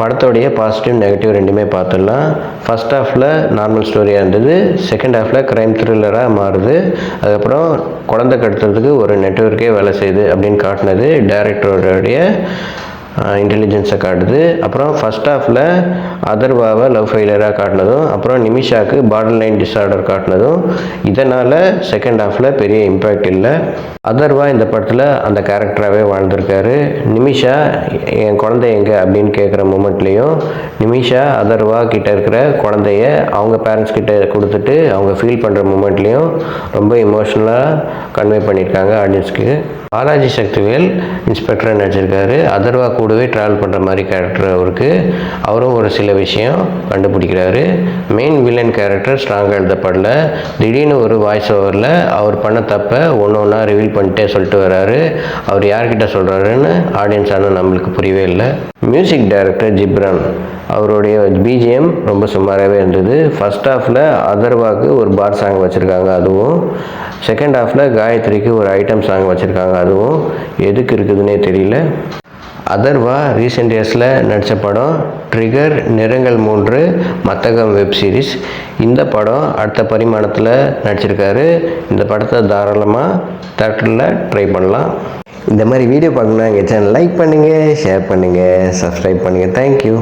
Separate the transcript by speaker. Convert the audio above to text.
Speaker 1: படத்தோடைய positive negative ரெண்டுமே பார்த்துடலாம். ஃபர்ஸ்ட் ஹாஃபில் நார்மல் ஸ்டோரியாக இருந்தது, செகண்ட் ஹாஃபில் க்ரைம் த்ரில்லராக மாறுது. அதுக்கப்புறம் குழந்தை கடத்துறதுக்கு ஒரு நெட்வொர்க்கே வேலை செய்யுது அப்படின்னு காட்டினது டைரக்டருடைய இன்டெலிஜென்ஸை காட்டுது. அப்புறம் ஃபர்ஸ்ட் ஹாஃபில் அதர்வாவை லவ் ஃபெயிலியராக காட்டினதும், அப்புறம் நிமிஷாவுக்கு பார்டர் லைன் டிஸார்டர் காட்டினதும், இதனால் செகண்ட் ஹாஃபில் பெரிய இம்பேக்ட் இல்லை. அதர்வா இந்த படத்தில் அந்த கேரக்டராகவே வாழ்ந்திருக்காரு. நிமிஷா என் குழந்தை எங்கே அப்படின்னு கேட்குற மூமெண்ட்லேயும், நிமிஷா அதர்வா கிட்ட இருக்கிற குழந்தைய அவங்க பேரண்ட்ஸ் கிட்ட கொடுத்துட்டு அவங்க ஃபீல் பண்ணுற மூமெண்ட்லேயும் ரொம்ப இமோஷ்னலாக கன்வே பண்ணியிருக்காங்க ஆடியன்ஸ்க்கு. பாலாஜி சக்திவேல் இன்ஸ்பெக்டராக நடிச்சிருக்காரு. அதர்வா கூடவே ட்ராவல் பண்ணுற மாதிரி கேரக்டர் அவருக்கு. அவரும் ஒரு சில விஷயம் கண்டுபிடிக்கிறாரு. மெயின் வில்லன் கேரக்டர் ஸ்ட்ராங்காக எழுதப்படல. திடீர்னு ஒரு வாய்ஸ் ஓவரில் அவர் பண்ண தப்பை ஒன்று ஒன்றா ரிவீல் பண்ணிட்டே சொல்லிட்டு வர்றாரு. அவர் யார்கிட்ட சொல்கிறாருன்னு ஆடியன்ஸான நம்மளுக்கு புரியவே இல்லை. மியூசிக் டைரக்டர் ஜிப்ரான், அவருடைய பிஜிஎம் ரொம்ப சுமாராகவே இருந்தது. ஃபர்ஸ்ட் ஹாஃபில் அதர்வாவுக்கு ஒரு பார் சாங் வச்சுருக்காங்க, அதுவும் செகண்ட் ஹாஃபில் காயத்ரிக்கு ஒரு ஐட்டம் சாங் வச்சுருக்காங்க, அதுவும் எதுக்கு இருக்குதுன்னே தெரியல. அதர்வா ரீசெண்ட் இயர்ஸில் நடித்த படம் ட்ரிகர், நிறங்கள் 3, மத்தகம் வெப் சீரிஸ். இந்த படம் அடுத்த பரிமாணத்தில் நடிச்சிருக்காரு. இந்த படத்தை தாராளமாக தேட்டரில் ட்ரை பண்ணலாம். இந்த மாதிரி வீடியோ பார்க்கணுன்னா எங்கள் சேனல் லைக் பண்ணுங்கள், ஷேர் பண்ணுங்கள், சப்ஸ்கிரைப் பண்ணுங்கள். தேங்க்யூ.